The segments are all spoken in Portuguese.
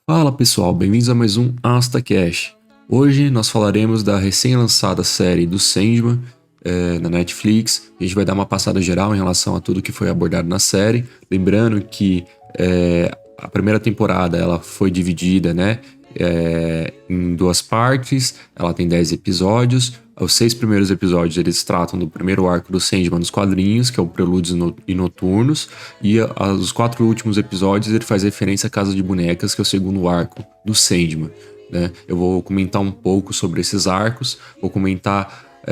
Fala pessoal, bem-vindos a mais um AstaCast. Hoje nós falaremos da recém-lançada série do Sandman na Netflix. A gente vai dar uma passada geral em relação a tudo que foi abordado na série. Lembrando que a primeira temporada ela foi dividida, em duas partes. Ela tem 10 episódios. Os 6 primeiros episódios eles tratam do primeiro arco do Sandman nos quadrinhos, que é o Prelúdios e Noturnos, e os 4 últimos episódios ele faz referência à Casa de Bonecas, que é o segundo arco do Sandman, né? Eu vou comentar um pouco sobre esses arcos, vou comentar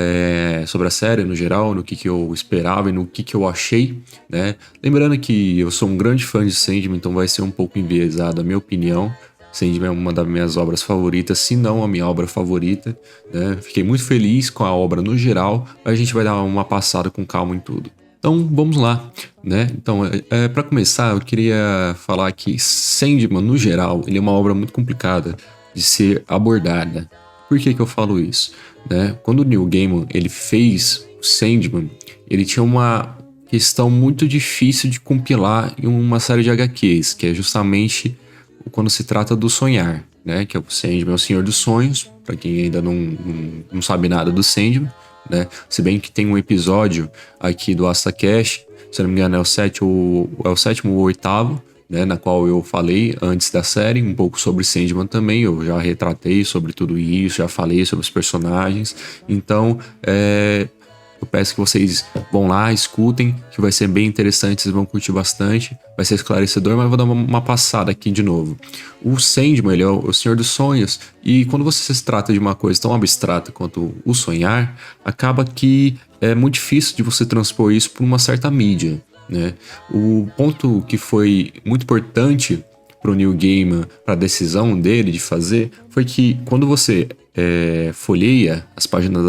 sobre a série no geral, no que eu esperava e no que eu achei, né? Lembrando que eu sou um grande fã de Sandman, então vai ser um pouco enviesada a minha opinião. Sandman é uma das minhas obras favoritas, se não a minha obra favorita, né? Fiquei muito feliz com a obra no geral, mas a gente vai dar uma passada com calma em tudo. Então vamos lá, né? Então, para começar, eu queria falar que Sandman, no geral, ele é uma obra muito complicada de ser abordada. Por que que eu falo isso? Né? Quando o Neil Gaiman ele fez o Sandman, ele tinha uma questão muito difícil de compilar em uma série de HQs, que é justamente quando se trata do sonhar, né? Que é o Sandman, é o Senhor dos Sonhos, para quem ainda não sabe nada do Sandman, né? Se bem que tem um episódio aqui do AstaCast, se não me engano é o sétimo ou oitavo, né? Na qual eu falei antes da série um pouco sobre Sandman também, eu já retratei sobre tudo isso, já falei sobre os personagens, então eu peço que vocês vão lá, escutem, que vai ser bem interessante, vocês vão curtir bastante, vai ser esclarecedor, mas eu vou dar uma passada aqui de novo. O Sandman, ele é o Senhor dos Sonhos, e quando você se trata de uma coisa tão abstrata quanto o sonhar, acaba que é muito difícil de você transpor isso para uma certa mídia, né? O ponto que foi muito importante para o Neil Gaiman, para a decisão dele de fazer, foi que quando você folheia as páginas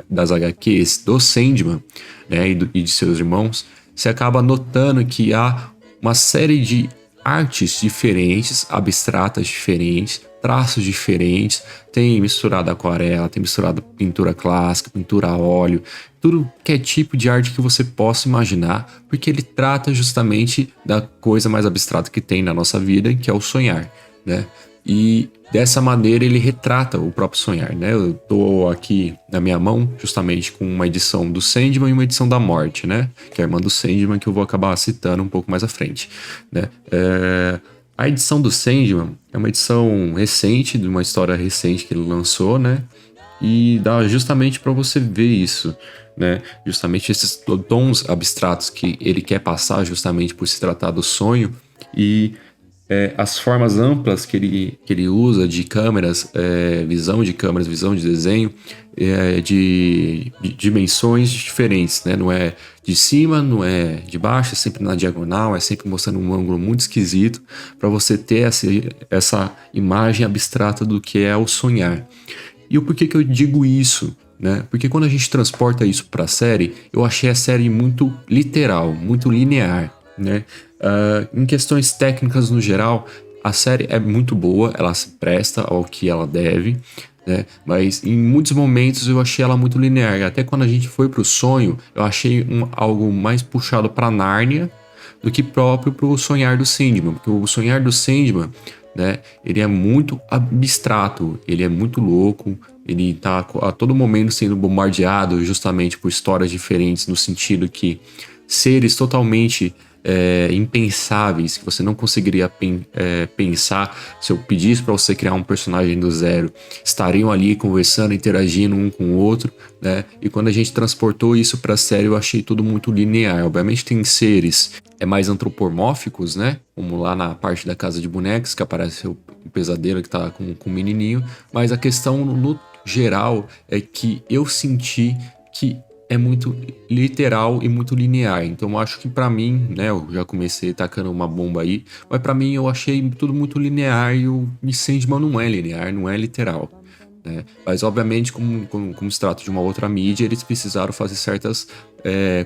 das HQs do Sandman, né, e de seus irmãos, você acaba notando que há uma série de artes diferentes, abstratas diferentes, traços diferentes, tem misturado aquarela, tem misturado pintura clássica, pintura a óleo, tudo que é tipo de arte que você possa imaginar, porque ele trata justamente da coisa mais abstrata que tem na nossa vida, que é o sonhar, né? E dessa maneira ele retrata o próprio sonhar, né? Eu tô aqui na minha mão justamente com uma edição do Sandman e uma edição da Morte, né? Que é a irmã do Sandman, que eu vou acabar citando um pouco mais à frente, né? A edição do Sandman é uma edição recente, de uma história recente que ele lançou, né? E dá justamente para você ver isso, né? Justamente esses tons abstratos que ele quer passar, justamente por se tratar do sonho, e as formas amplas que ele usa de câmeras, visão de câmeras, visão de desenho, de dimensões diferentes, né? Não é de cima, não é de baixo, é sempre na diagonal, é sempre mostrando um ângulo muito esquisito para você ter essa imagem abstrata do que é o sonhar. E o porquê que eu digo isso? Né? Porque quando a gente transporta isso para a série, eu achei a série muito literal, muito linear, né? Em questões técnicas no geral, a série é muito boa, ela se presta ao que ela deve, né? Mas em muitos momentos eu achei ela muito linear. Até quando a gente foi pro sonho, eu achei algo mais puxado para Nárnia do que próprio pro sonhar do Sandman, porque o sonhar do Sandman, né? Ele é muito abstrato, ele é muito louco, ele tá a todo momento sendo bombardeado justamente por histórias diferentes, no sentido que seres totalmente impensáveis, que você não conseguiria pensar se eu pedisse para você criar um personagem do zero, estariam ali conversando, interagindo um com o outro, né? E quando a gente transportou isso para a série, eu achei tudo muito linear. Obviamente tem seres mais antropomórficos, né? Como lá na parte da Casa de Bonecas, que aparece o pesadelo que tá com o menininho, mas a questão no geral é que eu senti que é muito literal e muito linear. Então eu acho que pra mim, né, eu já comecei tacando uma bomba aí, mas pra mim eu achei tudo muito linear e o Sandman não é linear, não é literal, né? Mas obviamente como se trata de uma outra mídia, eles precisaram fazer certas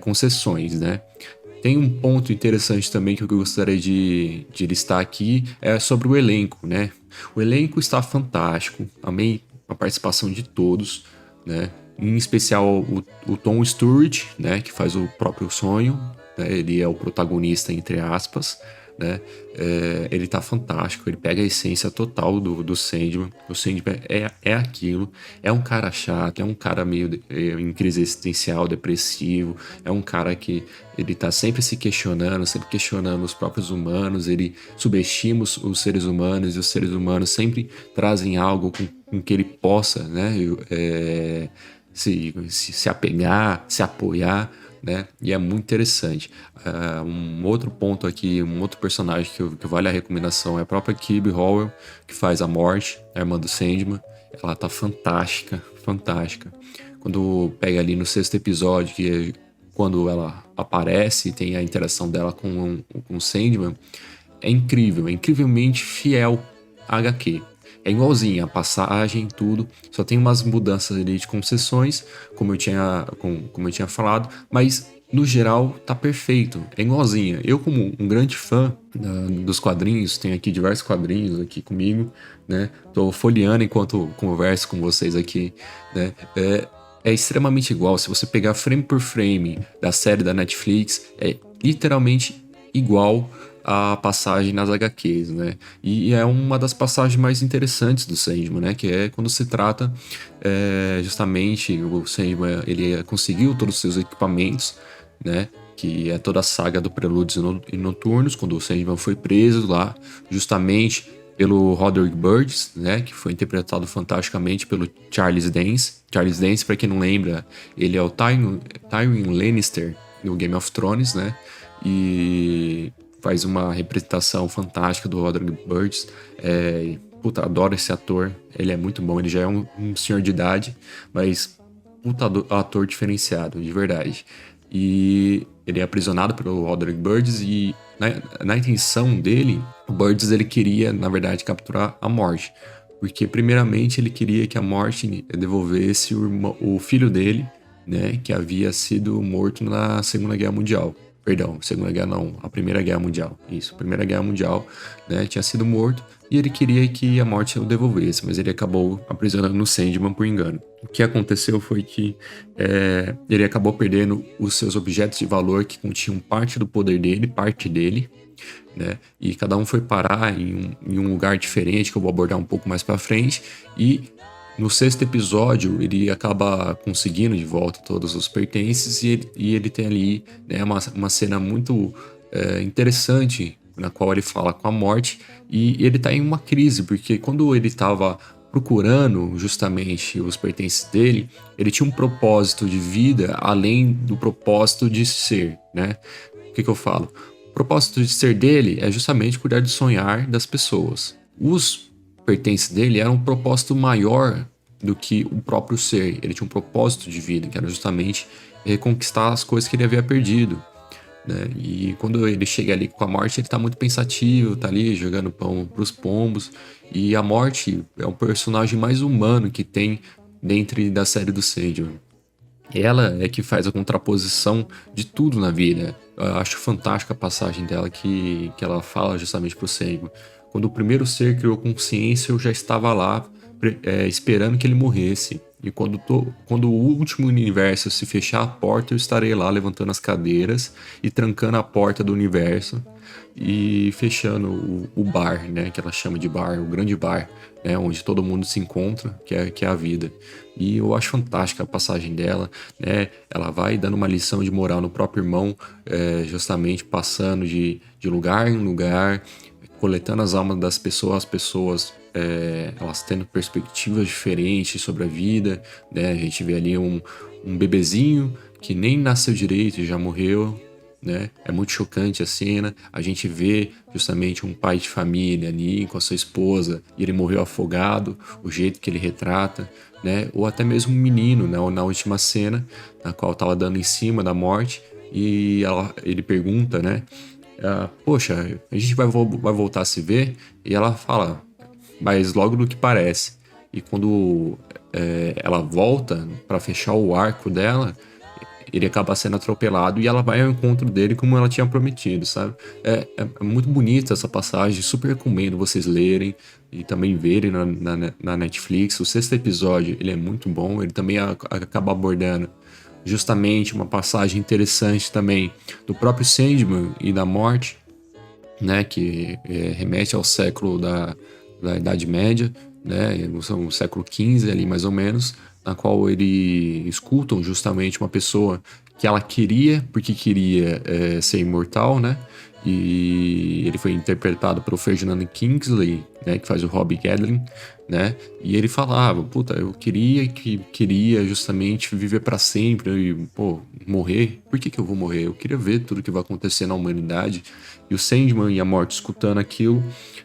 concessões, né? Tem um ponto interessante também que eu gostaria de listar aqui, é sobre o elenco, né? O elenco está fantástico, amei a participação de todos, né? Em especial o Tom Sturridge, né? Que faz o próprio sonho, né? Ele é o protagonista, entre aspas, né? Ele tá fantástico, ele pega a essência total do Sandman. O Sandman é aquilo, é um cara chato, é um cara meio em crise existencial, depressivo, é um cara que ele tá sempre se questionando, sempre questionando os próprios humanos, ele subestima os seres humanos e os seres humanos sempre trazem algo com que ele possa, né? Se apegar, se apoiar, né? E é muito interessante. Um outro ponto aqui, um outro personagem que vale a recomendação é a própria Kibbe Howell, que faz a Morte, a irmã do Sandman. Ela tá fantástica, fantástica. Quando pega ali no 6º episódio, que é quando ela aparece e tem a interação dela com o Sandman, é incrível, é incrivelmente fiel à HQ. É igualzinho, a passagem, tudo. Só tem umas mudanças ali de concessões, como eu tinha falado, mas no geral tá perfeito. É igualzinha. Eu, como um grande fã dos quadrinhos, tenho aqui diversos quadrinhos aqui comigo, né? Tô folheando enquanto converso com vocês aqui, né? É extremamente igual. Se você pegar frame por frame da série da Netflix, é literalmente igual a passagem nas HQs, né? E é uma das passagens mais interessantes do Sandman, né? Que é quando se trata justamente o Sandman, ele conseguiu todos os seus equipamentos, né? Que é toda a saga do Prelúdios e Noturnos, quando o Sandman foi preso lá, justamente pelo Roderick Burgess, né? Que foi interpretado fantasticamente pelo Charles Dance. Charles Dance, para quem não lembra, ele é o Tywin Lannister no Game of Thrones, né? E faz uma representação fantástica do Roderick Burgess. Puta, adoro esse ator. Ele é muito bom. Ele já é um senhor de idade, mas puta ator diferenciado, de verdade. E ele é aprisionado pelo Roderick Burgess e na intenção dele, o Burgess ele queria, na verdade, capturar a Morte. Porque, primeiramente, ele queria que a Morte devolvesse o filho dele, né, que havia sido morto na Segunda Guerra Mundial. Perdão, Segunda Guerra não, a Primeira Guerra Mundial. Isso, a Primeira Guerra Mundial, né, tinha sido morto e ele queria que a Morte o devolvesse, mas ele acabou aprisionando no Sandman por engano. O que aconteceu foi que ele acabou perdendo os seus objetos de valor que continham parte do poder dele, parte dele, né? E cada um foi parar em um lugar diferente, que eu vou abordar um pouco mais pra frente, e no 6º episódio, ele acaba conseguindo de volta todos os pertences e ele tem ali, né, uma cena muito interessante, na qual ele fala com a Morte e ele tá em uma crise, porque quando ele tava procurando justamente os pertences dele, ele tinha um propósito de vida além do propósito de ser, né? O que eu falo? O propósito de ser dele é justamente cuidar do sonhar das pessoas. Os pertences dele eram um propósito maior do que o próprio ser. Ele tinha um propósito de vida, que era justamente reconquistar as coisas que ele havia perdido, né? E quando ele chega ali com a Morte, ele tá muito pensativo, tá ali jogando pão pros pombos. E a Morte é o personagem mais humano que tem dentro da série do Sandman. Ela é que faz a contraposição de tudo na vida. Eu acho fantástica a passagem dela que ela fala justamente pro Sandman. Quando o primeiro ser criou consciência, eu já estava lá esperando que ele morresse. E quando o último universo se fechar a porta, eu estarei lá levantando as cadeiras e trancando a porta do universo e fechando o bar, né? Que ela chama de bar, o grande bar, né? Onde todo mundo se encontra, que é a vida. E eu acho fantástica a passagem dela, né? Ela vai dando uma lição de moral no próprio irmão, justamente passando de lugar em lugar, coletando as almas das pessoas, as pessoas elas tendo perspectivas diferentes sobre a vida, né? A gente vê ali um bebezinho que nem nasceu direito e já morreu, né? É muito chocante a cena. A gente vê justamente um pai de família ali com a sua esposa e ele morreu afogado, o jeito que ele retrata, né? Ou até mesmo um menino, né? Na última cena, na qual estava dando em cima da Morte e ele pergunta, né? Poxa, a gente vai voltar a se ver? E ela fala, mas logo do que parece. E quando ela volta para fechar o arco dela, ele acaba sendo atropelado e ela vai ao encontro dele como ela tinha prometido, sabe? É muito bonita essa passagem, super recomendo vocês lerem e também verem na Netflix. O 6º episódio, ele é muito bom, ele também acaba abordando justamente uma passagem interessante também do próprio Sandman e da Morte, né, que remete ao século da Idade Média, né, o século XV ali mais ou menos, na qual eles escutam justamente uma pessoa que ela queria, porque queria ser imortal, né, e ele foi interpretado pelo Ferdinand Kingsley, né, que faz o Rob Gadling, né, e ele falava, puta, eu queria justamente viver para sempre e, pô, morrer. Por que eu vou morrer? Eu queria ver tudo que vai acontecer na humanidade. E o Sandman e a Morte escutando aquilo,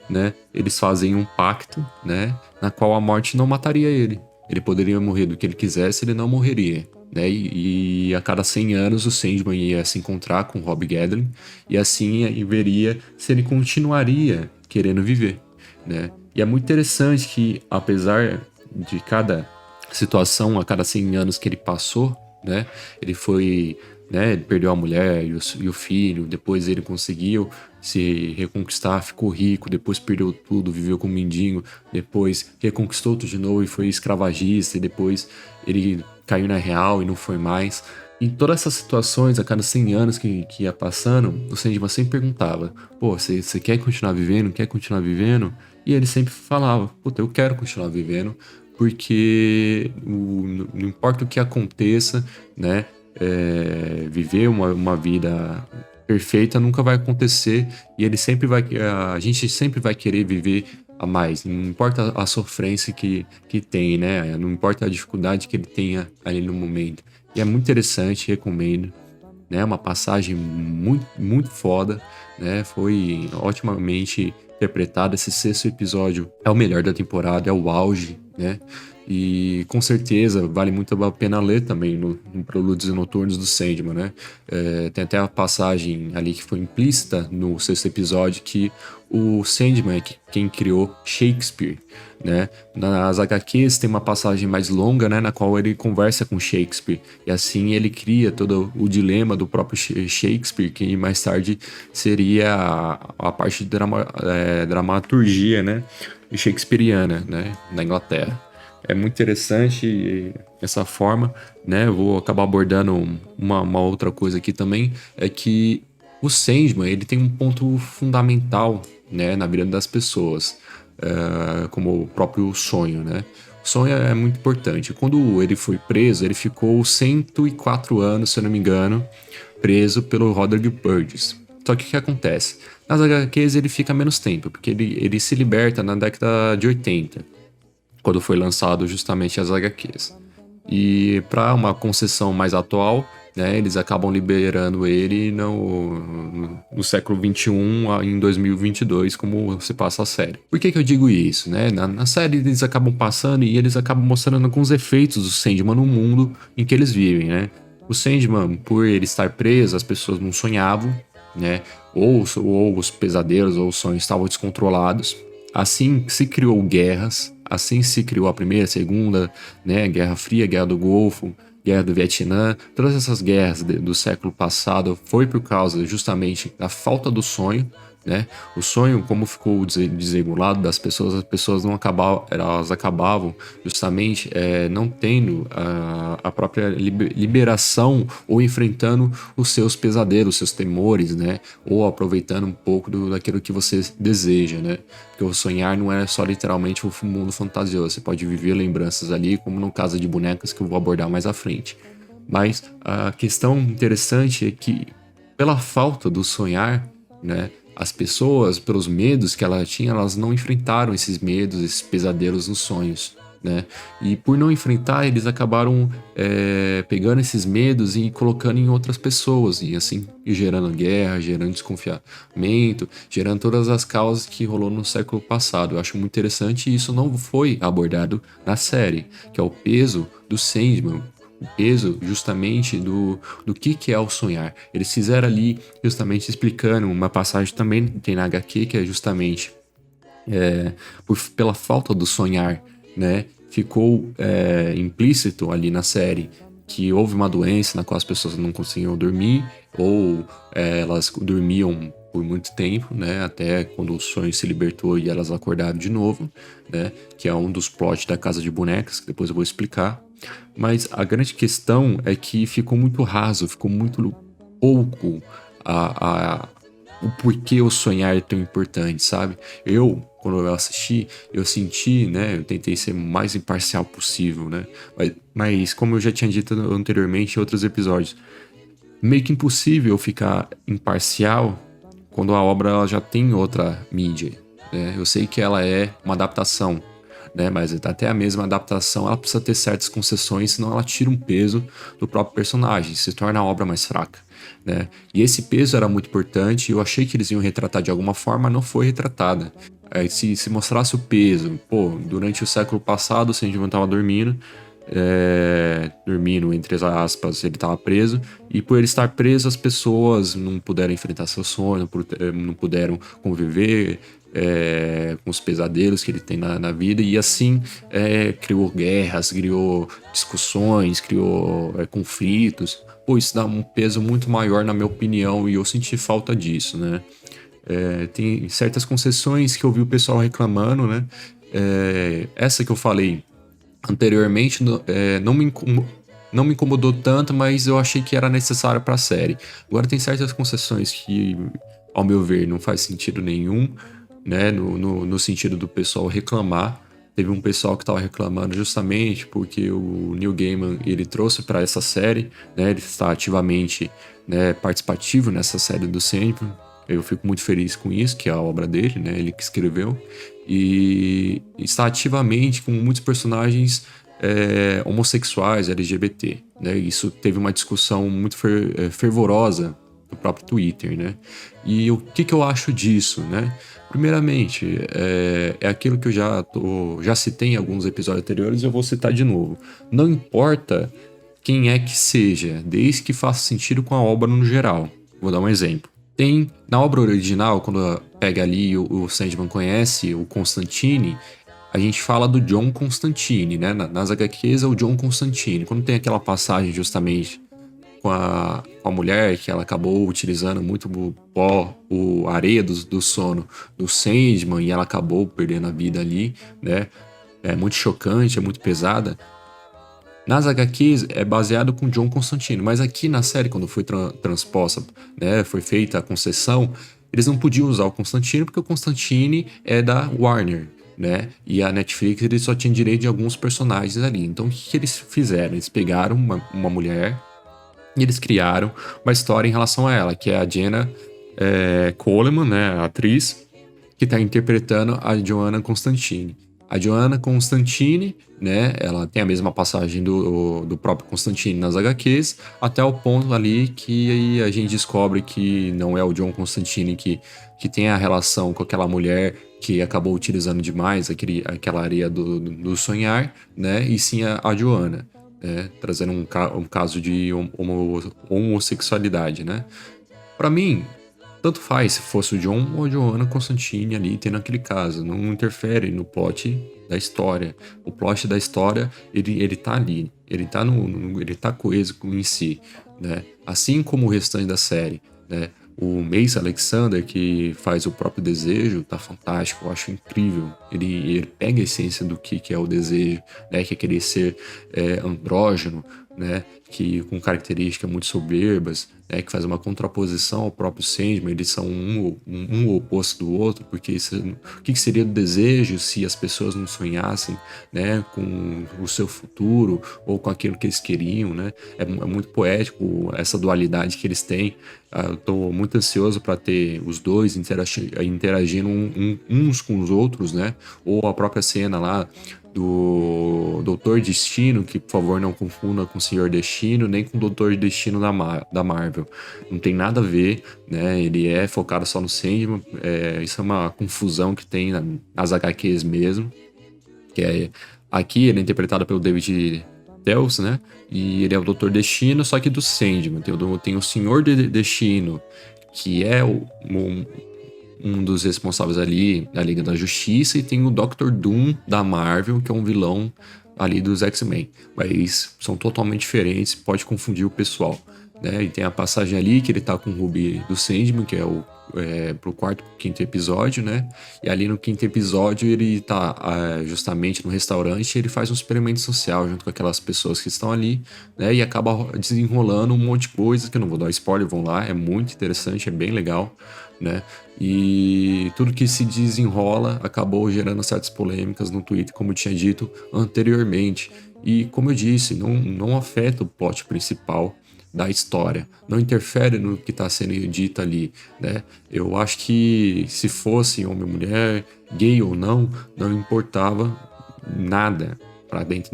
né, eles fazem um pacto, né, na qual a Morte não mataria ele. Ele poderia morrer do que ele quisesse, ele não morreria. Né? E a cada 100 anos o Sandman ia se encontrar com o Rob Gadling e assim veria se ele continuaria querendo viver, né? E é muito interessante que, apesar de cada situação, a cada 100 anos que ele passou, né? Ele foi, né? Ele perdeu a mulher e o filho, depois ele conseguiu se reconquistar, ficou rico, depois perdeu tudo, viveu como mendigo, depois reconquistou tudo de novo e foi escravagista, e depois ele caiu na real e não foi mais. Em todas essas situações, a cada 100 anos que ia passando, o Sandman sempre perguntava: pô, você quer continuar vivendo? Quer continuar vivendo? E ele sempre falava: puta, eu quero continuar vivendo, porque não importa o que aconteça, né? Viver uma vida perfeita nunca vai acontecer e a gente sempre vai querer viver a mais, não importa a sofrência que tem, né? Não importa a dificuldade que ele tenha ali no momento. E é muito interessante, recomendo, né? Uma passagem muito, muito foda, né? Foi otimamente interpretado. Esse sexto episódio é o melhor da temporada, é o auge, né? E com certeza vale muito a pena ler também no Prelúdios e Noturnos do Sandman, né? Tem até a passagem ali que foi implícita no sexto episódio que o Sandman é quem criou Shakespeare, né? Nas HQs tem uma passagem mais longa, né, na qual ele conversa com Shakespeare e assim ele cria todo o dilema do próprio Shakespeare, que mais tarde seria a parte de dramaturgia, né, shakespeariana, né, na Inglaterra. É muito interessante essa forma, né? Eu vou acabar abordando uma outra coisa aqui também, é que o Sandman, ele tem um ponto fundamental, né, na vida das pessoas, como o próprio sonho, né? O sonho é muito importante. Quando ele foi preso, ele ficou 104 anos, se eu não me engano, preso pelo Roderick Burgess. Só que o que acontece? Nas HQs ele fica menos tempo, porque ele se liberta na década de 80, quando foi lançado justamente as HQs. E para uma concessão mais atual, né, eles acabam liberando ele no século XXI, em 2022, como se passa a série. Por que eu digo isso? Né? Na série eles acabam passando e eles acabam mostrando alguns efeitos do Sandman no mundo em que eles vivem. Né? O Sandman, por ele estar preso, as pessoas não sonhavam, né? ou os pesadelos ou os sonhos estavam descontrolados. Assim se criou guerras, assim se criou a Primeira, a Segunda, né, Guerra Fria, Guerra do Golfo, Guerra do Vietnã. Todas essas guerras do século passado foi por causa justamente da falta do sonho, né? O sonho, como ficou desregulado das pessoas, as pessoas não acabavam, elas acabavam justamente não tendo a própria liberação ou enfrentando os seus pesadelos, os seus temores, né? Ou aproveitando um pouco daquilo que você deseja, né? Porque o sonhar não é só literalmente um mundo fantasioso, você pode viver lembranças ali, como no caso de bonecas que eu vou abordar mais à frente. Mas a questão interessante é que, pela falta do sonhar, né? As pessoas, pelos medos que ela tinha, elas não enfrentaram esses medos, esses pesadelos nos sonhos, né? E por não enfrentar, eles acabaram pegando esses medos e colocando em outras pessoas, e assim gerando guerra, gerando desconfiamento, gerando todas as causas que rolou no século passado. Eu acho muito interessante e isso não foi abordado na série, que é o peso do Sandman, o peso justamente do que é o sonhar. Eles fizeram ali justamente explicando uma passagem também tem na HQ, que é justamente pela falta do sonhar, né? Ficou implícito ali na série que houve uma doença na qual as pessoas não conseguiam dormir ou elas dormiam por muito tempo, né? Até quando o sonho se libertou e elas acordaram de novo, né? Que é um dos plots da Casa de Bonecas, que depois eu vou explicar. Mas a grande questão é que ficou muito raso, ficou muito pouco o porquê o sonhar é tão importante, sabe? Quando eu assisti, eu senti, né? Eu tentei ser o mais imparcial possível, né? Mas como eu já tinha dito anteriormente em outros episódios, meio que impossível eu ficar imparcial quando a obra ela já tem outra mídia, né? Eu sei que ela é uma adaptação, né? Mas até a mesma adaptação ela precisa ter certas concessões, senão ela tira um peso do próprio personagem, se torna a obra mais fraca, né? E esse peso era muito importante, eu achei que eles iam retratar de alguma forma, não foi retratada. Aí, se mostrasse o peso, pô, durante o século passado, o Sandman estava dormindo, dormindo, entre aspas, ele estava preso, e por ele estar preso, as pessoas não puderam enfrentar seu sonho, não puderam conviver com os pesadelos que ele tem na vida, e assim criou guerras, criou discussões, criou conflitos. Pô, isso dá um peso muito maior, na minha opinião, e eu senti falta disso, né? Tem certas concessões que eu vi o pessoal reclamando, né? Essa que eu falei anteriormente não me incomodou tanto, mas eu achei que era necessário para a série. Agora tem certas concessões que, ao meu ver, não faz sentido nenhum, né? No sentido do pessoal reclamar. Teve um pessoal que estava reclamando justamente porque o Neil Gaiman ele trouxe para essa série, né? Ele está ativamente, né, participativo nessa série do Sandman. Eu fico muito feliz com isso, que é a obra dele, né? Ele que escreveu. E está ativamente com muitos personagens homossexuais, LGBT, né? Isso teve uma discussão muito fervorosa no próprio Twitter, né? E o que eu acho disso, né? Primeiramente, é aquilo que eu já citei em alguns episódios anteriores e eu vou citar de novo. Não importa quem é que seja, desde que faça sentido com a obra no geral. Vou dar um exemplo. Tem, na obra original, quando pega ali o Sandman conhece o Constantine, a gente fala do John Constantine, né? Nas HQs é o John Constantine. Quando tem aquela passagem justamente com a mulher que ela acabou utilizando muito o pó, a areia do sono do Sandman e ela acabou perdendo a vida ali, né? É muito chocante, é muito pesada. Nas HQs é baseado com John Constantine, mas aqui na série, quando foi transposta, né, foi feita a concessão, eles não podiam usar o Constantine porque o Constantine é da Warner, né? E a Netflix eles só tinha direito de alguns personagens ali. Então o que eles fizeram? Eles pegaram uma mulher e eles criaram uma história em relação a ela, que é a Jenna Coleman, né, a atriz, que está interpretando a Joanna Constantine. A Joanna Constantine, né, ela tem a mesma passagem do próprio Constantine nas HQs, até o ponto ali que a gente descobre que não é o John Constantine que tem a relação com aquela mulher que acabou utilizando demais aquela areia do sonhar, né, e sim a Joanna, né, trazendo um caso de homossexualidade, né. Pra mim, tanto faz se fosse o John ou a Joanna Constantine ali tendo aquele caso, não interfere no plot da história. O plot da história, ele tá ali, ele tá ele tá coeso em si, né? Assim como o restante da série, né? O Mace Alexander, que faz o próprio desejo, tá fantástico, eu acho incrível. Ele pega a essência do que é o desejo, né? Que é querer ser andrógeno, né? Que com características muito soberbas, né? Que faz uma contraposição ao próprio Sandman. Eles são um o oposto do outro, porque o que seria o desejo se as pessoas não sonhassem, né? Com o seu futuro ou com aquilo que eles queriam, né? É muito poético essa dualidade que eles têm. Eu tô muito ansioso para ter os dois interagindo uns com os outros, né? Ou a própria cena lá do Doutor Destino, que por favor não confunda com o Senhor Destino, nem com o Doutor Destino da Marvel. Não tem nada a ver, né? Ele é focado só no Sandman. Isso é uma confusão que tem nas HQs mesmo. Aqui ele é interpretado pelo David Telles, né? E ele é o Doutor Destino, só que do Sandman. Tem o Senhor Destino, que é um dos responsáveis ali da Liga da Justiça, e tem o Doctor Doom da Marvel, que é um vilão ali dos X-Men. Mas são totalmente diferentes, pode confundir o pessoal, né? E tem a passagem ali que ele tá com o Ruby do Sandman, que é pro quarto, quinto episódio, né? E ali no quinto episódio ele tá justamente no restaurante, ele faz um experimento social junto com aquelas pessoas que estão ali, né? E acaba desenrolando um monte de coisa, que eu não vou dar spoiler, vão lá, é muito interessante, é bem legal, né? E tudo que se desenrola acabou gerando certas polêmicas no Twitter, como eu tinha dito anteriormente. E como eu disse, não afeta o plot principal da história, não interfere no que está sendo dito ali, né? Eu acho que se fosse homem ou mulher, gay ou não importava nada para dentro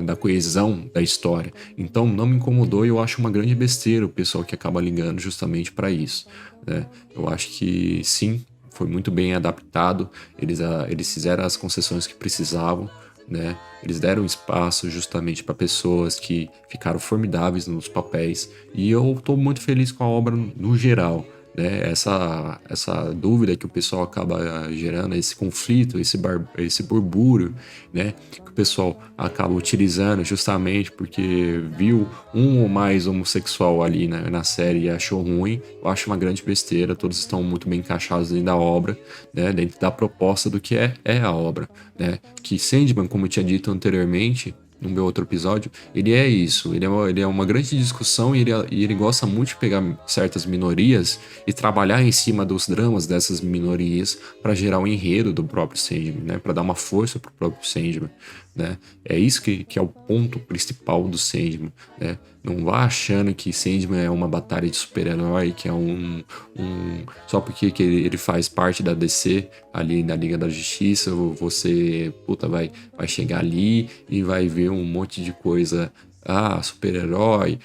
da coesão da história. Então não me incomodou e eu acho uma grande besteira o pessoal que acaba ligando justamente para isso, né? Eu acho que sim, foi muito bem adaptado, eles fizeram as concessões que precisavam, né? Eles deram espaço justamente para pessoas que ficaram formidáveis nos papéis e eu estou muito feliz com a obra no geral, né? Essa dúvida que o pessoal acaba gerando, esse conflito, esse burbúrio, né? Que o pessoal acaba utilizando justamente porque viu um ou mais homossexual ali na série e achou ruim. Eu acho uma grande besteira, todos estão muito bem encaixados dentro da obra, né? Dentro da proposta do que é a obra, né? Que Sandman, como eu tinha dito anteriormente, no meu outro episódio, ele é isso, ele é uma grande discussão e ele gosta muito de pegar certas minorias e trabalhar em cima dos dramas dessas minorias para gerar um enredo do próprio Sandman, né? Para dar uma força pro próprio Sandman, né? É isso que é o ponto principal do Sandman, né? Não vá achando que Sandman é uma batalha de super-herói, que é só porque que ele faz parte da DC, ali na Liga da Justiça, você, puta, vai chegar ali e vai ver um monte de coisa. Ah, super-herói,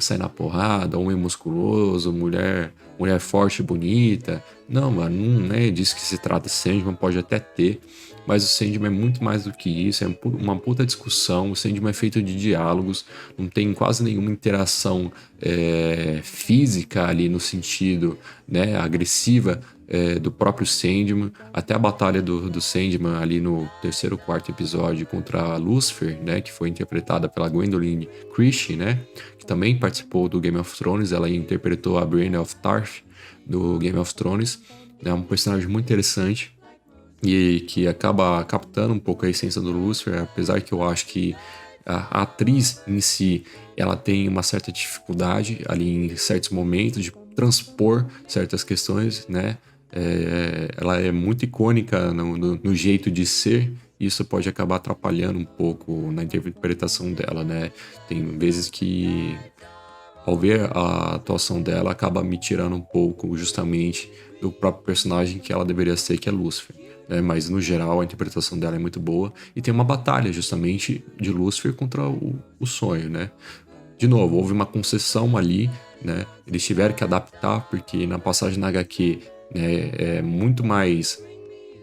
sai na porrada, homem musculoso, mulher forte e bonita. Não, mano, não é disso que se trata. Sandman pode até ter, mas o Sandman é muito mais do que isso, é uma puta discussão. O Sandman é feito de diálogos, não tem quase nenhuma interação física ali no sentido, né, agressiva do próprio Sandman. Até a batalha do Sandman ali no terceiro ou quarto episódio contra a Lucifer, né, que foi interpretada pela Gwendolyn Christie, né, que também participou do Game of Thrones. Ela interpretou a Brienne of Tarth do Game of Thrones. É um personagem muito interessante e que acaba captando um pouco a essência do Lucifer, apesar que eu acho que a atriz em si, ela tem uma certa dificuldade ali em certos momentos de transpor certas questões, né? Ela é muito icônica no jeito de ser, e isso pode acabar atrapalhando um pouco na interpretação dela, né? Tem vezes que, ao ver a atuação dela, acaba me tirando um pouco justamente do próprio personagem que ela deveria ser, que é Lúcifer, né? Mas no geral a interpretação dela é muito boa e tem uma batalha justamente de Lúcifer contra o sonho, né? De novo, houve uma concessão ali, né? Eles tiveram que adaptar porque na passagem na HQ, né, é muito mais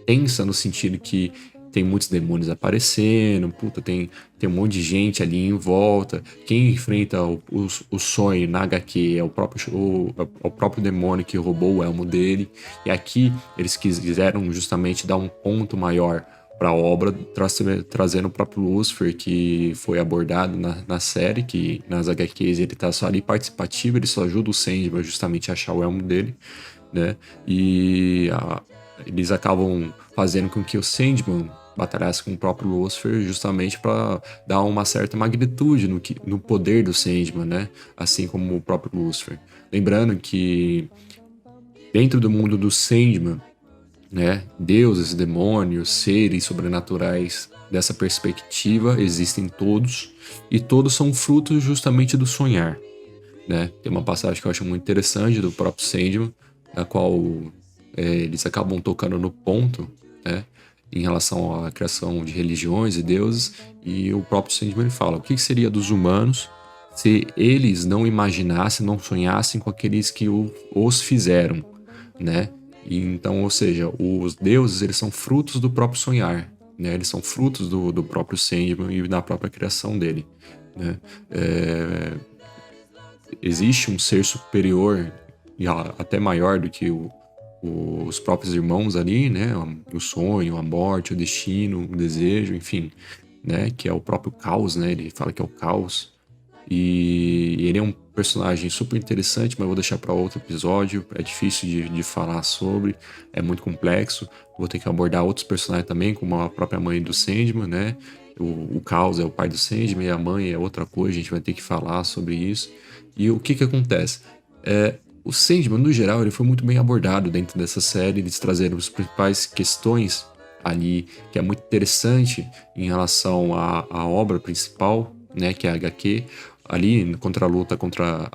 tensa no sentido que tem muitos demônios aparecendo, puta, tem um monte de gente ali em volta. Quem enfrenta o sonho na HQ é o próprio demônio que roubou o elmo dele. E aqui eles quiseram justamente dar um ponto maior para a obra, trazendo o próprio Lucifer, que foi abordado na série, que nas HQs ele tá só ali participativo, ele só ajuda o Sandman justamente a achar o elmo dele, né? Eles acabam fazendo com que o Sandman batalhasse com o próprio Lucifer justamente para dar uma certa magnitude no poder do Sandman, né? Assim como o próprio Lucifer. Lembrando que dentro do mundo do Sandman, né, deuses, demônios, seres sobrenaturais dessa perspectiva existem todos e todos são frutos justamente do sonhar, né? Tem uma passagem que eu acho muito interessante do próprio Sandman, na qual eles acabam tocando no ponto, né, em relação à criação de religiões e deuses, e o próprio Sandman ele fala: o que seria dos humanos se eles não imaginassem, não sonhassem com aqueles que os fizeram, né? E então, ou seja, os deuses eles são frutos do próprio sonhar, né? Eles são frutos do próprio Sandman e da própria criação dele, né? Existe um ser superior e até maior do que os próprios irmãos ali, né? O sonho, a morte, o destino, o desejo, enfim, né? Que é o próprio caos, né? Ele fala que é o caos. E ele é um personagem super interessante, mas vou deixar para outro episódio. É difícil de falar sobre, é muito complexo. Vou ter que abordar outros personagens também, como a própria mãe do Sandman, né? O Caos é o pai do Sandman e a mãe é outra coisa, a gente vai ter que falar sobre isso. E o que acontece? O Sandman, no geral, ele foi muito bem abordado dentro dessa série, eles trazeram as principais questões ali, que é muito interessante em relação à obra principal, né, que é a HQ, ali contra a luta contra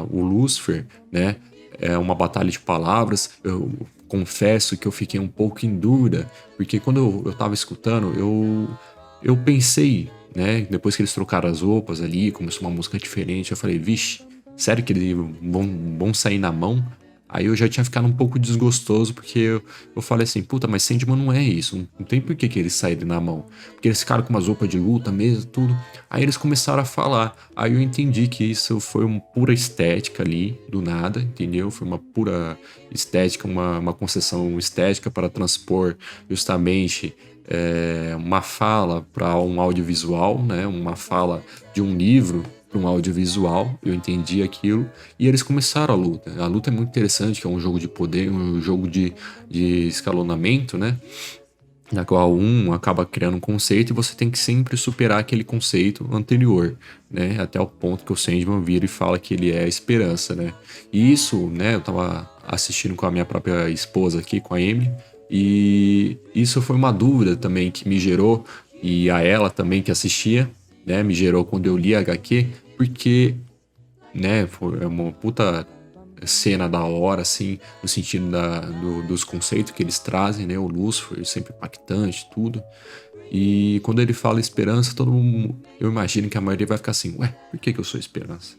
o Lúcifer, né, é uma batalha de palavras. Eu confesso que eu fiquei um pouco em dúvida, porque quando eu tava escutando, eu pensei, né, depois que eles trocaram as roupas ali, começou uma música diferente, eu falei, vixe, sério que eles vão sair na mão? Aí eu já tinha ficado um pouco desgostoso, porque eu falei assim, puta, mas Sandman não é isso, não tem por que eles saírem na mão. Porque eles ficaram com umas roupas de luta mesmo, tudo. Aí eles começaram a falar, aí eu entendi que isso foi uma pura estética ali, do nada, entendeu? Foi uma pura estética, uma concessão estética para transpor justamente uma fala para um audiovisual, né? Uma fala de um livro para um audiovisual, eu entendi aquilo, e eles começaram a luta. A luta é muito interessante, que é um jogo de poder, um jogo de escalonamento, né? Na qual um acaba criando um conceito e você tem que sempre superar aquele conceito anterior, né? Até o ponto que o Sandman vira e fala que ele é a esperança, né? E isso, né? Eu tava assistindo com a minha própria esposa aqui, com a Emily, e isso foi uma dúvida também que me gerou, e a ela também que assistia, né? Me gerou quando eu li a HQ, porque, né? Foi uma puta cena da hora, assim, no sentido dos conceitos que eles trazem, né? O Lúcifer, sempre impactante, tudo. E quando ele fala esperança, todo mundo, eu imagino que a maioria vai ficar assim, ué, por que eu sou esperança?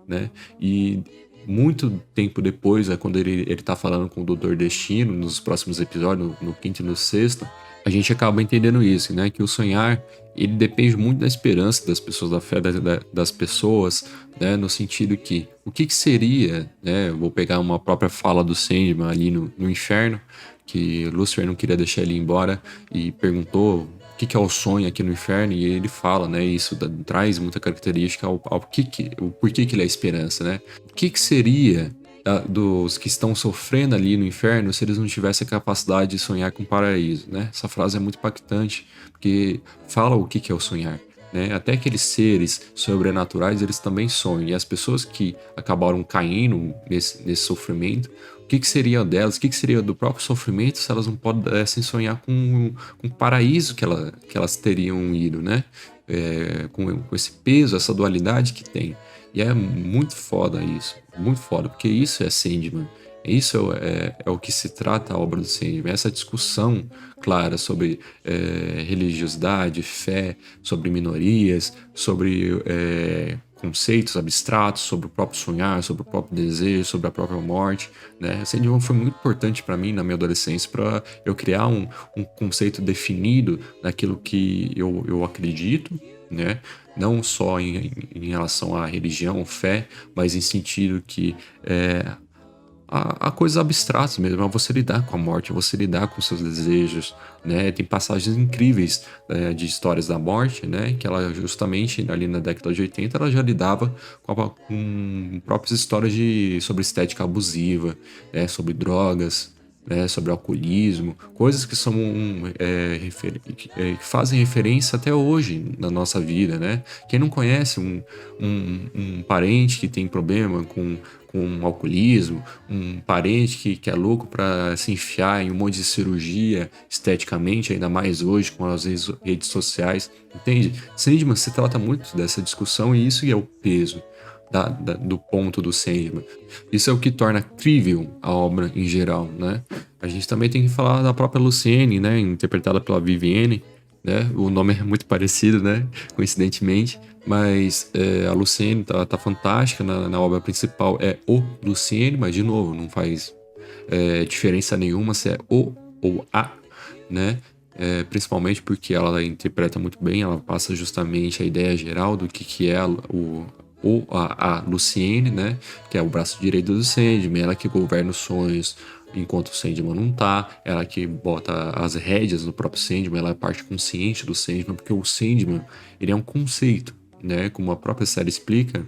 Né? E muito tempo depois, quando ele tá falando com o Doutor Destino, nos próximos episódios, no quinto e no sexto, a gente acaba entendendo isso, né? Que o sonhar, ele depende muito da esperança das pessoas, da fé das pessoas, né? No sentido que, o que seria, né? Eu vou pegar uma própria fala do Sandman ali no inferno, que Lúcifer não queria deixar ele ir embora e perguntou o que é o sonho aqui no inferno, e ele fala, né? Isso traz muita característica ao o porquê que ele é a esperança, né? O que seria dos que estão sofrendo ali no inferno se eles não tivessem a capacidade de sonhar com o paraíso, né? Essa frase é muito impactante, porque fala o que é o sonhar, né? Até aqueles seres sobrenaturais, eles também sonham, e as pessoas que acabaram caindo nesse sofrimento, o que seria delas, o que seria do próprio sofrimento se elas não pudessem sonhar com o paraíso que elas teriam ido, né? Com esse peso, essa dualidade que tem. E é muito foda isso, muito foda, porque isso é Sandman. Isso é o que se trata a obra do Sandman, essa discussão clara sobre religiosidade, fé, sobre minorias, sobre conceitos abstratos, sobre o próprio sonhar, sobre o próprio desejo, sobre a própria morte, né? Sandman foi muito importante para mim na minha adolescência, para eu criar um conceito definido daquilo que eu acredito, né? Não só em relação à religião, fé, mas em sentido que a coisas abstratas mesmo, é você lidar com a morte, é você lidar com seus desejos, né? Tem passagens incríveis de histórias da morte, né? Que ela justamente ali na década de 80 ela já lidava com próprias histórias sobre estética abusiva, né? Sobre drogas, né? Sobre alcoolismo, coisas que são que fazem referência até hoje na nossa vida, né? Quem não conhece um parente que tem problema com alcoolismo, um parente que é louco para se enfiar em um monte de cirurgia esteticamente, ainda mais hoje com as redes sociais, entende? Sandman se trata muito dessa discussão, e isso é o peso do ponto do Sandman. Isso é o que torna crível a obra em geral, né? A gente também tem que falar da própria Luciene, né? Interpretada pela Vivienne, né? O nome é muito parecido, né? Coincidentemente. Mas a Luciene tá fantástica na obra principal. É o Luciene, mas de novo, não faz diferença nenhuma se é o ou a, né? Principalmente porque ela interpreta muito bem, ela passa justamente a ideia geral do que é a Luciene, né? Que é o braço direito do Sandman, ela que governa os sonhos enquanto o Sandman não tá, ela que bota as rédeas no próprio Sandman, ela é parte consciente do Sandman, porque o Sandman, ele é um conceito, né? Como a própria série explica,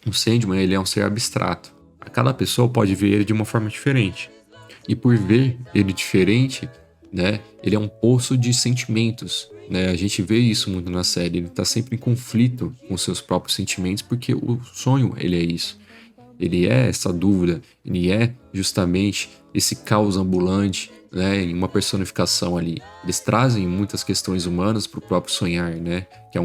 O Sandman, ele é um ser abstrato. Cada pessoa pode ver ele de uma forma diferente. E por ver ele diferente, né, ele é um poço de sentimentos, né? A gente vê isso muito na série. Ele tá sempre em conflito com seus próprios sentimentos, porque o sonho, ele é isso. Ele é essa dúvida, ele é justamente esse caos ambulante, né, em uma personificação ali. Eles trazem muitas questões humanas para o próprio sonhar, né, que é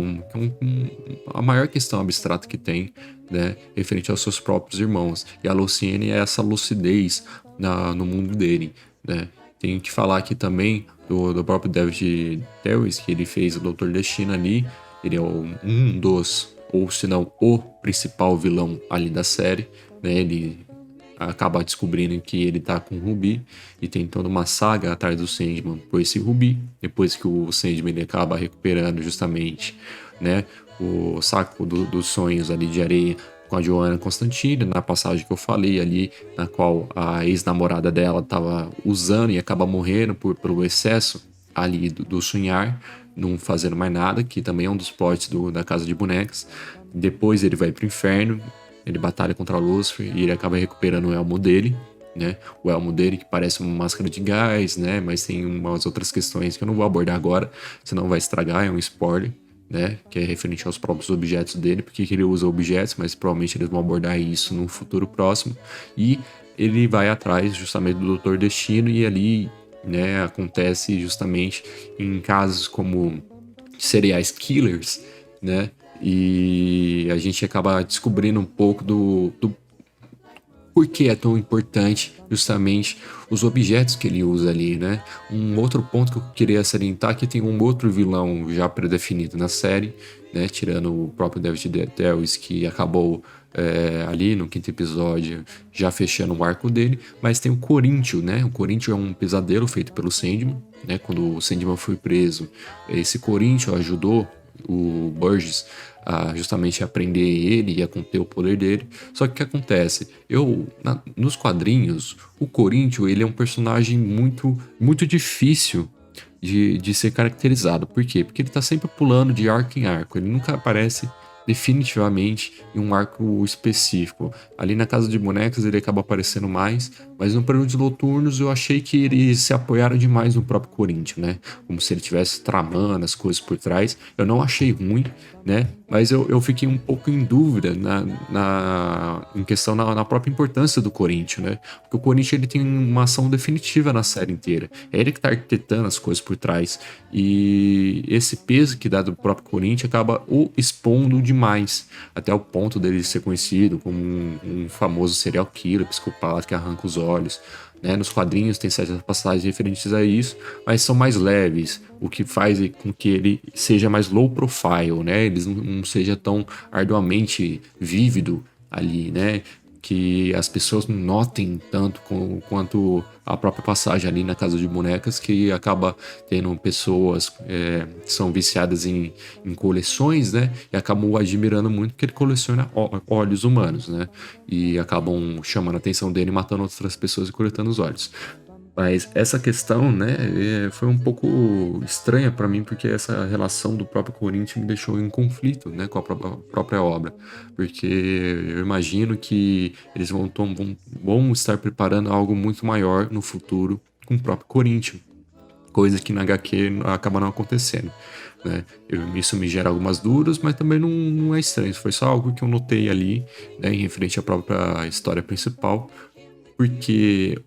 a maior questão abstrata que tem, né, referente aos seus próprios irmãos. E a Luciene é essa lucidez no mundo dele, né. Tenho que falar aqui também do próprio David Tewis, que ele fez o Doutor Destino ali. Ele é um dos, ou se não, o principal vilão ali da série, né? Ele acaba descobrindo que ele tá com o Rubi e tem toda uma saga atrás do Sandman por esse Rubi. Depois que o Sandman ele acaba recuperando justamente, né, o saco dos sonhos ali de areia com a Johanna Constantine, na passagem que eu falei ali, na qual a ex-namorada dela tava usando e acaba morrendo pelo excesso ali do sonhar, não fazendo mais nada, que também é um dos plots da Casa de Bonecas. Depois ele vai pro inferno, ele batalha contra Lúcifer e ele acaba recuperando o elmo dele, né? O elmo dele que parece uma máscara de gás, né? Mas tem umas outras questões que eu não vou abordar agora, senão vai estragar, é um spoiler, né? Que é referente aos próprios objetos dele, porque ele usa objetos, mas provavelmente eles vão abordar isso num futuro próximo. E ele vai atrás justamente do Doutor Destino e ali, né, acontece justamente em casos como serial killers, né? E a gente acaba descobrindo um pouco do por que é tão importante justamente os objetos que ele usa ali, né? Um outro ponto que eu queria salientar é que tem um outro vilão já predefinido na série, né? Tirando o próprio David Tewis, que acabou ali no quinto episódio já fechando o arco dele, mas tem o Coríntio, né? O Coríntio é um pesadelo feito pelo Sandman, né? Quando o Sandman foi preso, esse Coríntio ajudou o Burgess a justamente aprender ele e a conter o poder dele. Só que o que acontece? Nos quadrinhos, o Coríntio ele é um personagem muito difícil de ser caracterizado. Por quê? Porque ele tá sempre pulando de arco em arco. Ele nunca aparece definitivamente em um arco específico. Ali na Casa de Bonecas ele acaba aparecendo mais, mas no Prelúdios Noturnos eu achei que eles se apoiaram demais no próprio Corinthians, né? Como se ele estivesse tramando as coisas por trás. Eu não achei ruim, né? Mas eu fiquei um pouco em dúvida em questão na própria importância do Corinthians, né? Porque o Corinthians ele tem uma ação definitiva na série inteira. É ele que tá arquitetando as coisas por trás. E esse peso que dá do próprio Corinthians acaba o expondo demais, até o ponto dele ser conhecido como um famoso serial killer, psicopata que arranca os olhos. Né? Nos quadrinhos tem certas passagens referentes a isso, mas são mais leves, o que faz com que ele seja mais low profile, né? Ele não seja tão arduamente vívido ali, né? Que as pessoas não notem tanto quanto a própria passagem ali na Casa de Bonecas, que acaba tendo pessoas que são viciadas em coleções, né? E acabam admirando muito porque ele coleciona olhos humanos, né? E acabam chamando a atenção dele, matando outras pessoas e coletando os olhos. Mas essa questão, né, foi um pouco estranha para mim, porque essa relação do próprio Corinthians me deixou em conflito, né, com a própria obra. Porque eu imagino que eles vão estar preparando algo muito maior no futuro com o próprio Corinthians. Coisa que na HQ acaba não acontecendo, né? Isso me gera algumas dúvidas, mas também não é estranho. Foi só algo que eu notei ali, né, em referente à própria história principal. Porque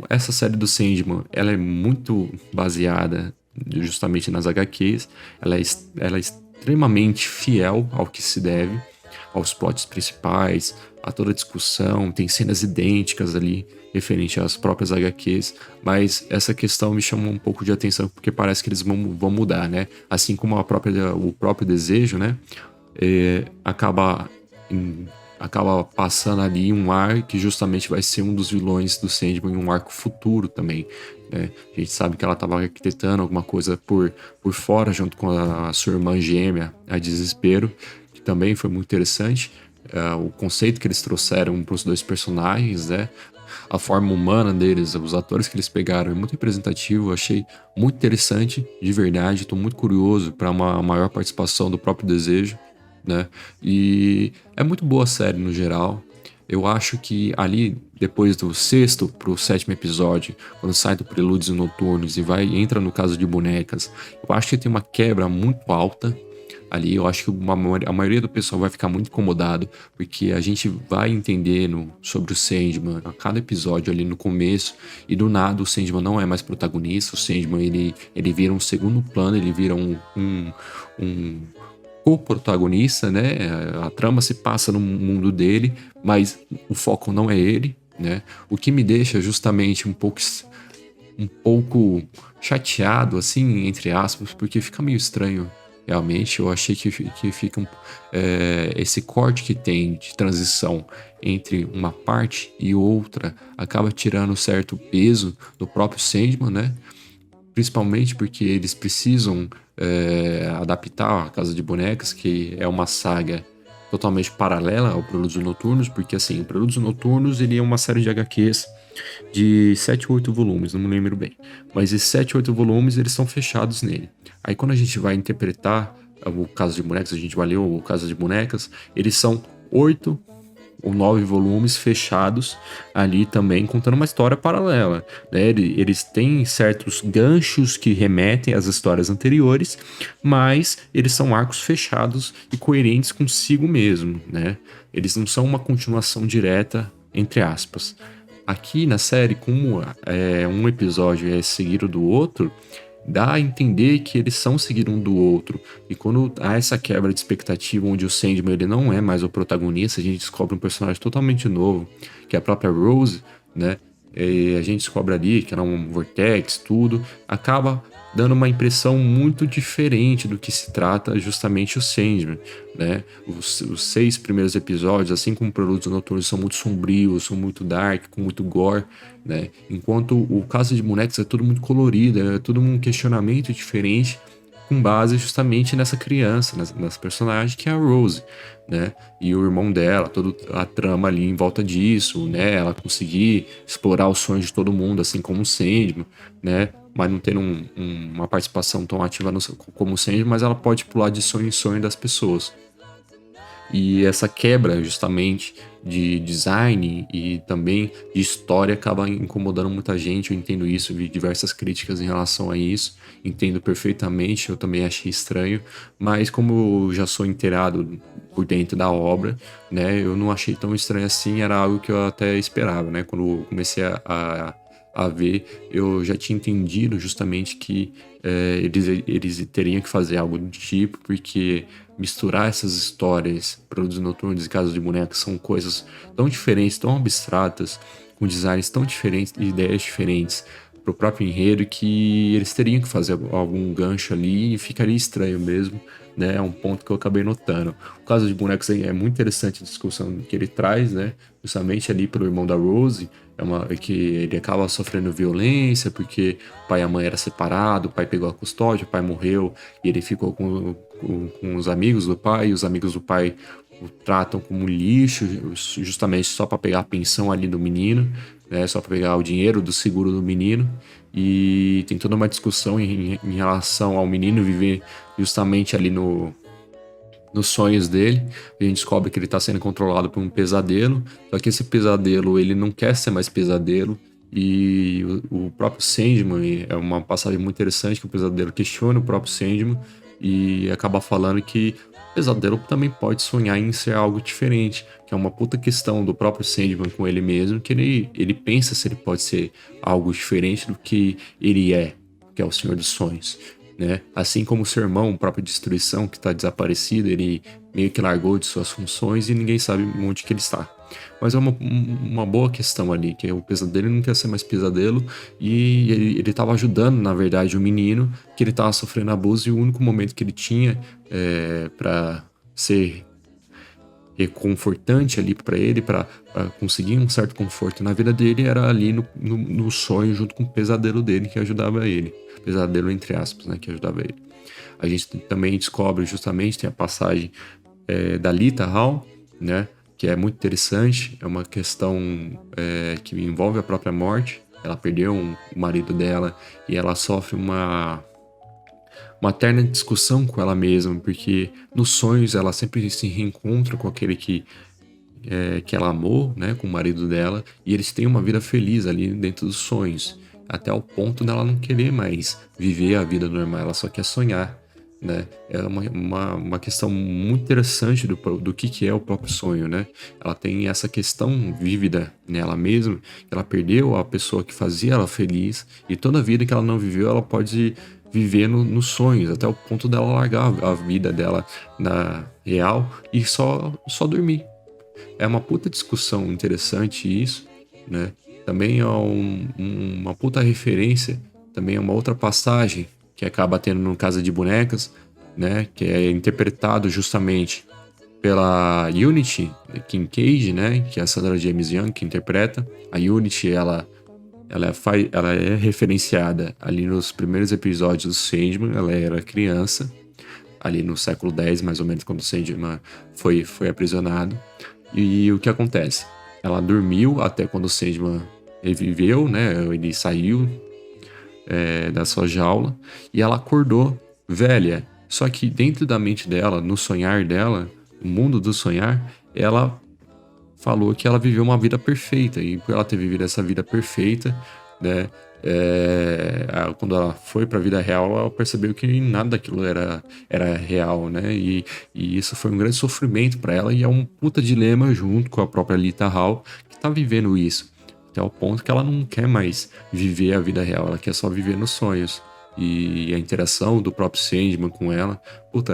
essa série do Sandman, ela é muito baseada justamente nas HQs, ela é extremamente fiel ao que se deve, aos plots principais, a toda a discussão, tem cenas idênticas ali referente às próprias HQs, mas essa questão me chamou um pouco de atenção porque parece que eles vão mudar, né? Assim como o próprio desejo, né? Acaba passando ali um ar que justamente vai ser um dos vilões do Sandman em um arco futuro também, né? A gente sabe que ela estava arquitetando alguma coisa por fora, junto com a sua irmã gêmea, a Desespero, que também foi muito interessante. O conceito que eles trouxeram para os dois personagens, né? A forma humana deles, os atores que eles pegaram é muito representativo, eu achei muito interessante, de verdade. Estou muito curioso para uma maior participação do próprio Desejo, né? E é muito boa a série no geral. Eu acho que ali, depois do sexto pro sétimo episódio, quando sai do Prelúdios Noturnos e entra no caso de bonecas, eu acho que tem uma quebra muito alta ali. Eu acho que a maioria do pessoal vai ficar muito incomodado, porque a gente vai entendendo sobre o Sandman a cada episódio ali no começo, e do nada o Sandman não é mais protagonista. O Sandman ele vira um segundo plano, ele vira um co-protagonista, né? A trama se passa no mundo dele, mas o foco não é ele, né? O que me deixa justamente um pouco chateado, assim, entre aspas, porque fica meio estranho. Realmente, eu achei que fica esse corte que tem de transição entre uma parte e outra acaba tirando certo peso do próprio Sandman, né? Principalmente porque eles precisam adaptar a Casa de Bonecas, que é uma saga totalmente paralela ao Prelúdios Noturnos, porque assim, o Prelúdios Noturnos ele é uma série de HQs de 7 ou 8 volumes, não me lembro bem. Mas esses 7 ou 8 volumes, eles são fechados nele. Aí quando a gente vai interpretar o Casa de Bonecas, a gente vai ler o Casa de Bonecas, eles são 8 ou 9 volumes fechados ali também, contando uma história paralela, né? Eles têm certos ganchos que remetem às histórias anteriores, mas eles são arcos fechados e coerentes consigo mesmo, né? Eles não são uma continuação direta, entre aspas. Aqui na série, como um episódio é seguido do outro, dá a entender que eles são seguidos um do outro. E quando há essa quebra de expectativa, onde o Sandman ele não é mais o protagonista, a gente descobre um personagem totalmente novo, que é a própria Rose, né? E a gente descobre ali que ela é um vortex, tudo, acaba dando uma impressão muito diferente do que se trata justamente o Sandman, né? Os 6 primeiros episódios, assim como o Prelúdios Noturnos, são muito sombrios, são muito dark, com muito gore, né? Enquanto o Casa de Bonecas é tudo muito colorido, é tudo um questionamento diferente, com base justamente nessa criança, nessa personagem que é a Rose, né? E o irmão dela, toda a trama ali em volta disso, né? Ela conseguir explorar os sonhos de todo mundo, assim como o Sandman, né? Mas não tendo uma participação tão ativa como o Sandman, mas ela pode pular de sonho em sonho das pessoas. E essa quebra, justamente, de design e também de história acaba incomodando muita gente. Eu entendo isso, vi diversas críticas em relação a isso, entendo perfeitamente, eu também achei estranho, mas como eu já sou inteirado por dentro da obra, né, eu não achei tão estranho assim, era algo que eu até esperava, né, quando eu comecei a ver, eu já tinha entendido justamente que eles teriam que fazer algo do tipo, porque misturar essas histórias, Produtos Noturnos e Casas de Bonecas, são coisas tão diferentes, tão abstratas, com designs tão diferentes e ideias diferentes pro próprio enredo, que eles teriam que fazer algum gancho ali e ficaria estranho mesmo, né? É um ponto que eu acabei notando. O caso de Bonecos é muito interessante a discussão que ele traz, né? Justamente ali pelo irmão da Rose, que ele acaba sofrendo violência porque o pai e a mãe eram separados, o pai pegou a custódia, o pai morreu e ele ficou com os amigos do pai, e os amigos do pai o tratam como lixo, justamente só para pegar a pensão ali do menino, né? Só para pegar o dinheiro do seguro do menino. E tem toda uma discussão em relação ao menino viver justamente ali nos sonhos dele. A gente descobre que ele está sendo controlado por um pesadelo, só que esse pesadelo ele não quer ser mais pesadelo. E o próprio Sandman é uma passagem muito interessante, que o pesadelo questiona o próprio Sandman e acaba falando que o pesadelo também pode sonhar em ser algo diferente, que é uma puta questão do próprio Sandman com ele mesmo, que ele pensa se ele pode ser algo diferente do que ele é, que é o Senhor dos Sonhos, né? Assim como o seu irmão, o próprio Destruição, que está desaparecido, ele meio que largou de suas funções e ninguém sabe onde que ele está. Mas é uma boa questão ali, que o pesadelo não quer ser mais pesadelo e ele estava ajudando, na verdade, o menino, que ele estava sofrendo abuso, e o único momento que ele tinha para ser reconfortante ali para ele, para conseguir um certo conforto na vida dele, era ali no sonho, junto com o pesadelo dele, que ajudava ele. Pesadelo entre aspas, né, que ajudava ele. A gente também descobre justamente, tem a passagem da Lita Hall, né, que é muito interessante, é uma questão que envolve a própria morte. Ela perdeu o marido dela e ela sofre uma eterna discussão com ela mesma, porque nos sonhos ela sempre se reencontra com aquele que ela amou, né, com o marido dela, e eles têm uma vida feliz ali dentro dos sonhos, até o ponto dela não querer mais viver a vida normal, ela só quer sonhar, né? É uma questão muito interessante do que é o próprio sonho, né? Ela tem essa questão vívida nela mesma, que ela perdeu a pessoa que fazia ela feliz, e toda a vida que ela não viveu, ela pode viver nos sonhos, até o ponto dela largar a vida dela na real e só dormir. É uma puta discussão interessante isso, né? Também é uma puta referência, também é uma outra passagem que acaba tendo no Casa de Bonecas, né? Que é interpretado justamente pela Unity Kincaid, né? Que é a Sandra James Young que interpreta. A Unity, ela é referenciada ali nos primeiros episódios do Sandman, ela era criança, ali no século X, mais ou menos, quando o Sandman foi aprisionado. E o que acontece? Ela dormiu até quando o Sandman reviveu, né? Ele saiu da sua jaula e ela acordou velha. Só que dentro da mente dela, no sonhar dela, no mundo do sonhar, ela falou que ela viveu uma vida perfeita. E por ela ter vivido essa vida perfeita, né? Quando ela foi para a vida real, ela percebeu que nada daquilo era real, né? E isso foi um grande sofrimento para ela e é um puta dilema junto com a própria Lita Hall que tá vivendo isso. Até o ponto que ela não quer mais viver a vida real, ela quer só viver nos sonhos. E a interação do próprio Sandman com ela, puta,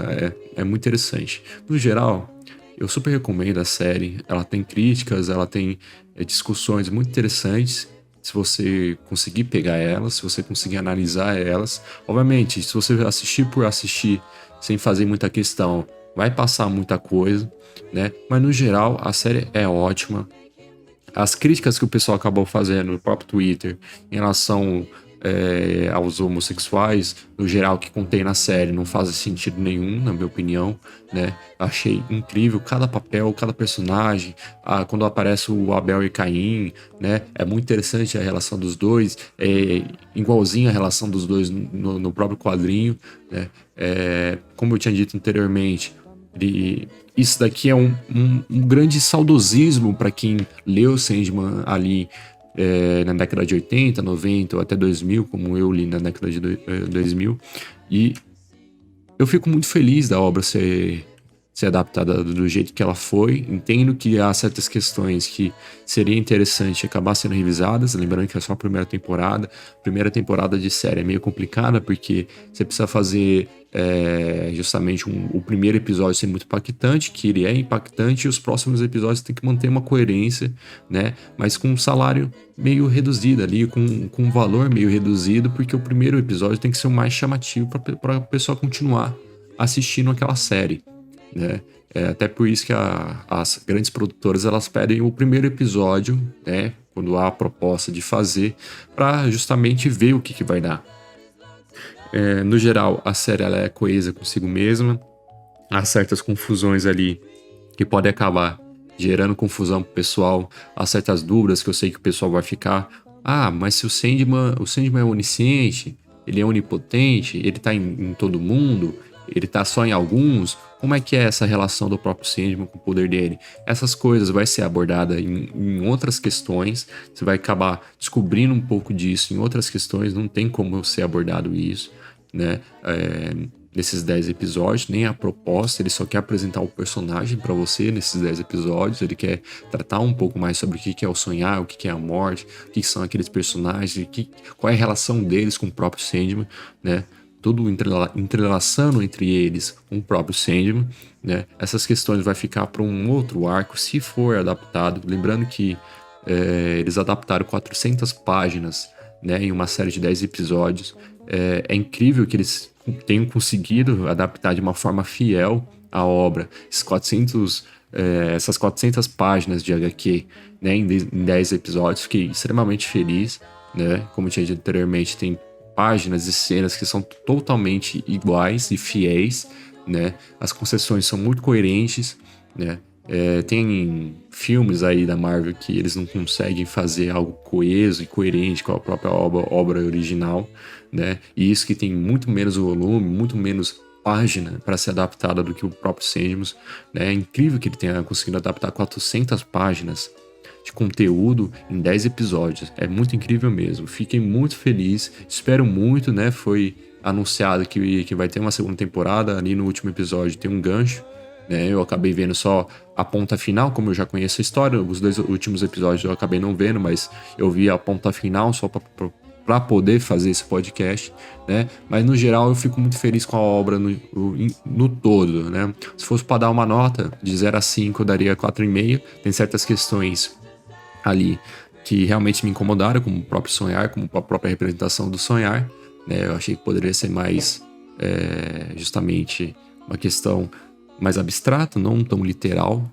é muito interessante. No geral, eu super recomendo a série. Ela tem críticas, ela tem discussões muito interessantes. Se você conseguir pegar elas, se você conseguir analisar elas. Obviamente, se você assistir por assistir, sem fazer muita questão, vai passar muita coisa, né? Mas no geral, a série é ótima. As críticas que o pessoal acabou fazendo no próprio Twitter em relação aos homossexuais, no geral, que contém na série, não faz sentido nenhum, na minha opinião, né? Achei incrível cada papel, cada personagem, quando aparece o Abel e Caim, né? É muito interessante a relação dos dois, igualzinho a relação dos dois no próprio quadrinho, né? Como eu tinha dito anteriormente, isso daqui é um grande saudosismo para quem leu Sandman ali na década de 80, 90 ou até 2000, como eu li na década de 2000. E eu fico muito feliz da obra ser adaptada do jeito que ela foi. Entendo que há certas questões que seria interessante acabar sendo revisadas, lembrando que é só a primeira temporada. Primeira temporada de série é meio complicada, porque você precisa fazer justamente o primeiro episódio ser muito impactante, que ele é impactante, e os próximos episódios tem que manter uma coerência, né? Mas com um salário meio reduzido ali, com um valor meio reduzido, porque o primeiro episódio tem que ser o mais chamativo para a pessoa continuar assistindo aquela série, né? Até por isso que as grandes produtoras elas pedem o primeiro episódio, né? Quando há a proposta de fazer, para justamente ver o que vai dar. No geral, a série ela é coesa consigo mesma. Há certas confusões ali que podem acabar gerando confusão pro pessoal. Há certas dúvidas que eu sei que o pessoal vai ficar. Mas se o Sandman é onisciente, ele é onipotente, ele tá em todo mundo, ele tá só em alguns. Como é que é essa relação do próprio Sandman com o poder dele? Essas coisas vai ser abordada em outras questões. Você vai acabar descobrindo um pouco disso em outras questões. Não tem como ser abordado isso, né? Nesses 10 episódios, nem a proposta, ele só quer apresentar o personagem para você nesses 10 episódios, ele quer tratar um pouco mais sobre o que é o sonhar, o que é a morte, o que são aqueles personagens, qual é a relação deles com o próprio Sandman, né? Tudo entrelaçando entre eles com o próprio Sandman, né? Essas questões vai ficar para um outro arco, se for adaptado. Lembrando que eles adaptaram 400 páginas, né, em uma série de 10 episódios. É incrível que eles tenham conseguido adaptar de uma forma fiel a obra. Essas 400 páginas de HQ, né, em 10 episódios. Fiquei extremamente feliz, né? Como eu tinha dito anteriormente, tem páginas e cenas que são totalmente iguais e fiéis, né? As concessões são muito coerentes, né? Tem filmes aí da Marvel que eles não conseguem fazer algo coeso e coerente com a própria obra original, né? E isso que tem muito menos volume, muito menos página para ser adaptada do que o próprio Sandman, né? É incrível que ele tenha conseguido adaptar 400 páginas de conteúdo em 10 episódios. É muito incrível mesmo. Fiquei muito feliz, espero muito, né? Foi anunciado que vai ter uma segunda temporada. Ali no último episódio tem um gancho, né? Eu acabei vendo só a ponta final, como eu já conheço a história. Os 2 últimos episódios eu acabei não vendo, mas eu vi a ponta final só para poder fazer esse podcast, né? Mas no geral eu fico muito feliz com a obra no todo, né? Se fosse para dar uma nota de 0 a 5, eu daria 4,5. Tem certas questões ali que realmente me incomodaram, como o próprio sonhar, como a própria representação do sonhar, né? Eu achei que poderia ser mais justamente uma questão mais abstrata, não tão literal.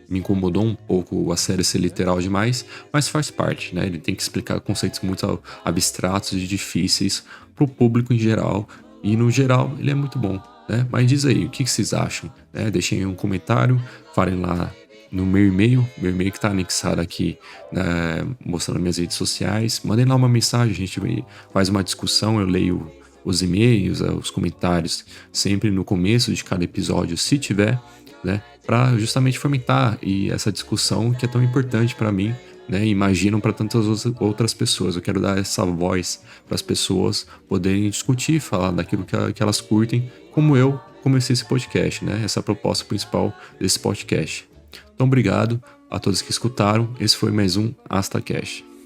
Me incomodou um pouco a série ser literal demais, mas faz parte, né? Ele tem que explicar conceitos muito abstratos e difíceis para o público em geral, e no geral ele é muito bom, né? Mas diz aí, o que vocês acham? Né? Deixem aí um comentário, falem lá no meu e-mail que tá anexado aqui, né, mostrando minhas redes sociais. Mandem lá uma mensagem, a gente faz uma discussão, eu leio os e-mails, os comentários, sempre no começo de cada episódio, se tiver, né, para justamente fomentar essa discussão que é tão importante para mim, né, imaginam para tantas outras pessoas. Eu quero dar essa voz para as pessoas poderem discutir, falar daquilo que elas curtem, como eu comecei esse podcast, né, essa é a proposta principal desse podcast. Então, obrigado a todos que escutaram. Esse foi mais um AstaCast.